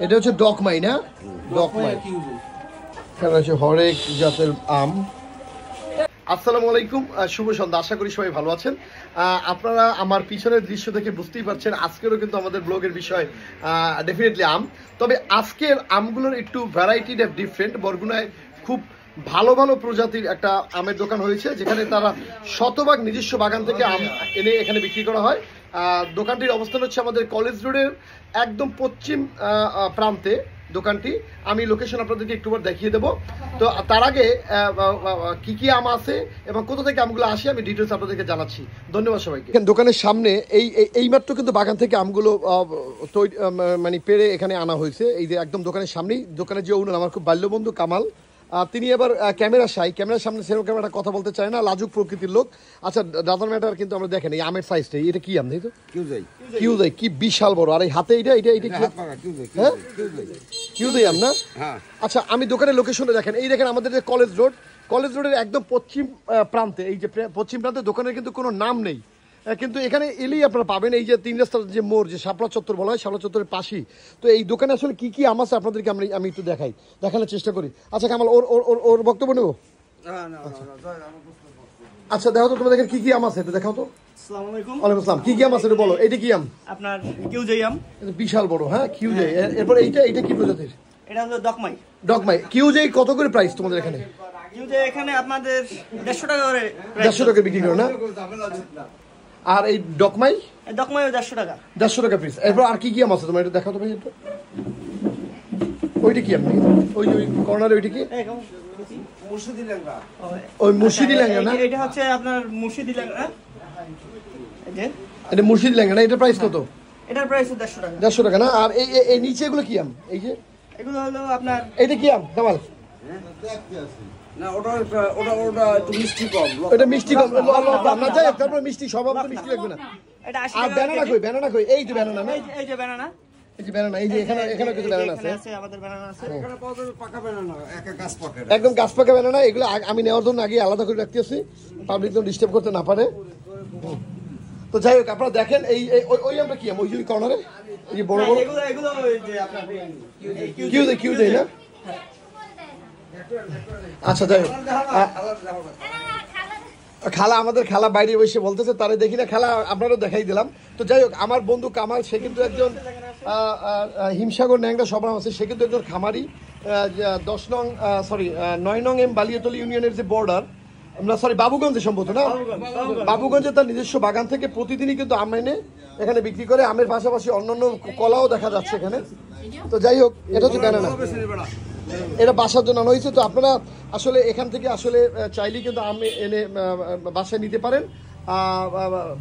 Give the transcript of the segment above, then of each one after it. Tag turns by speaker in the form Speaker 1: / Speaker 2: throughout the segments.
Speaker 1: এটা হচ্ছে ডকমাই না? ডকমাই এখানে হচ্ছে হরেক জাতের আম। আসসালামু আলাইকুম, শুভ সন্ধ্যা। আশা করি সবাই ভালো আছেন। আপনারা আমার পিছনের দৃশ্য দেখে বুঝতেই পারছেন আজকেরও কিন্তু আমাদের ব্লগের বিষয় ডেফিনেটলি আম। তবে আজকের আমগুলোর একটু ভ্যারাইটিটা ডিফারেন্ট। বরগুনায় খুব ভালো ভালো প্রজাতির একটা আমের দোকান হয়েছে, যেখানে তারা শতভাগ নিজস্ব বাগান থেকে আম এনে এখানে বিক্রি করা হয়। দোকানটির অবস্থান হচ্ছে আমাদের কলেজ রোডের একদম পশ্চিম প্রান্তে দোকানটি। আমি লোকেশন আপনাদেরকে একটুবার দেখিয়ে দেবো। তো তার আগে কি কি আম আছে এবং কোথা থেকে আমগুলো আসে আমি ডিটেলস আপনাদেরকে জানাচ্ছি। ধন্যবাদ সবাইকে। দোকানের সামনে এইমাত্র কিন্তু বাগান থেকে আমগুলো মানে পেড়ে এখানে আনা হয়েছে। এই যে একদম দোকানের সামনেই, দোকানের যে ওনার আমার খুব বাল্যবন্ধু কামাল, তিনি এবার ক্যামেরার সামনে সেরকম ক্যামেরাটা কথা বলতে চায় না, লাজুক প্রকৃতির লোক। আচ্ছা ডাদার ম্যাটার, কিন্তু আমরা দেখেন এই আমের সাইজটা, এটা কি আম? তো কিউজাই, কি বিশাল বড়। আর এই হাতে এটা কিউজাই আম না? আচ্ছা আমি দোকানের লোকেশনে দেখেন, এই দেখেন আমাদের যে কলেজ রোডের একদম পশ্চিম প্রান্তে, এই যে পশ্চিম প্রান্তে দোকানের কিন্তু কোনো নাম নেই, কিন্তু এখানে এলেই আপনারা পাবেন এই যে 3 রাস্তার যে মোড়, যে শাপলা চত্বর বলা হয়, শাপলা চত্বরের পাশেই। তো এই দোকানে আসলে কি কি আম আছে আপনাদেরকে আমি একটু দেখানোর চেষ্টা করি। আচ্ছা কামাল, ওর বক্তব্য নেবো? আচ্ছা দেখো তো তোমাদের কি কি আম আছে, এটা দেখাও তো।
Speaker 2: আসসালামু আলাইকুম।
Speaker 1: ওয়ালাইকুম আসসালাম। কি কি আম আছে এটা বলো। এটা কি আম?
Speaker 2: আপনার কিউজাই আম।
Speaker 1: এটা বিশাল বড়। হ্যাঁ কিউজাই। এরপর এটা কি প্রজাতির?
Speaker 2: এটা হলো
Speaker 1: ডকমাই। কিউজাই কত করে প্রাইস তোমাদের এখানে?
Speaker 2: কিউজাই এখানে আপনাদের 150 টাকা করে।
Speaker 1: 150 টাকা বিক্রি করো না? আর এই ডকমাই?
Speaker 2: ডকমাইও 150 টাকা।
Speaker 1: 150 টাকা পিস। এরপর আর কি কি আম আছে তোমার, এটা দেখাও তো ভাই একটু। ওইটা কি আম? ওই কর্নারে ওইটা কি?
Speaker 2: মুর্শিদি ল্যাংড়া।
Speaker 1: ওই মুর্শিদি ল্যাংড়া না?
Speaker 2: এটা হচ্ছে আপনার মুর্শিদি ল্যাংড়া। এই যে
Speaker 1: এটা মুর্শিদি ল্যাংড়া না? এটা প্রাইস কত?
Speaker 2: এটার প্রাইস 150 টাকা।
Speaker 1: 150 টাকা না? আর এই নিচে এগুলো কি আম? এই যে
Speaker 2: এগুলো হলো আপনার,
Speaker 1: এটা কি আম কামাল?
Speaker 3: না ওটা একটু মিষ্টি কম।
Speaker 1: এটা মিষ্টি কম আমরা যাই, তারপর মিষ্টি সব আম তো মিষ্টি লাগবে না।
Speaker 2: এটা 80
Speaker 1: আর
Speaker 2: টাকা।
Speaker 1: ব্যানানা কই? এই যে ব্যানানা না?
Speaker 2: এই যে ব্যানানা।
Speaker 1: এই যে ব্যানানা, এই যে এখানে কিছু ব্যানানা আছে।
Speaker 2: আমাদের ব্যানানা আছে।
Speaker 3: এখানে পাকা বানানো একা গাছ পাকা।
Speaker 1: একদম গাছ পাকা ব্যানানা। এগুলো আমি নেওয়ার জন্য আগে আলাদা করে রাখতেছি, পাবলিক তো ডিস্টার্ব করতে না পারে। তো যাই হোক আপনারা দেখেন ওই আমটা কি আম? ওই যে কর্নারে এই যে বড় বড়
Speaker 2: এগুলো ওই যে আপনার
Speaker 1: কিউজাই না? আচ্ছা যাই হোক, আমাদের খালা বাইরে বসে বলতেছে, তারে দেখি না। খালা আপনারও দেখাই দিলাম। তো যাই হোক, আমার বন্ধু কামাল, সে কিন্তু একজন হিমসাগর ন্যাংরা সবার আছে, সে কিন্তু একজন খামারি। 9 নং এম বালিয়াতলী ইউনিয়নের যে বর্ডার, আমরা বাবুগঞ্জে সম্ভবত না, বাবুগঞ্জে তার নিজস্ব বাগান থেকে প্রতিদিনই কিন্তু আম এনে এখানে বিক্রি করে। আমের পাশাপাশি অন্যান্য কলাও দেখা যাচ্ছে এখানে। তো যাই হোক, এটা হচ্ছে ব্যানানা, এটা বাসার জন্য আনা হয়েছে। তো আপনারা আসলে এখান থেকে আসলে চাইলেই কিন্তু আম এনে বাসায় নিতে পারেন।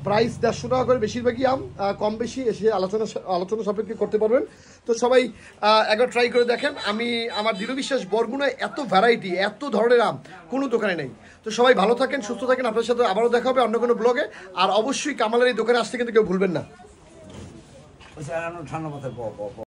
Speaker 1: প্রাইস 150 টাকা করে বেশিরভাগই আম, কম বেশি এসে আলোচনা সাপেক্ষে করতে পারবেন। তো সবাই একবার ট্রাই করে দেখেন। আমার দৃঢ় বিশ্বাস বরগুনায় এত ভ্যারাইটি, এত ধরনের আম কোনো দোকানে নেই। তো সবাই ভালো থাকেন, সুস্থ থাকেন। আপনার সাথে আবারও দেখা হবে অন্য কোনো ব্লগে। আর অবশ্যই কামালের এই দোকানে আসতে কিন্তু কেউ ভুলবেন না।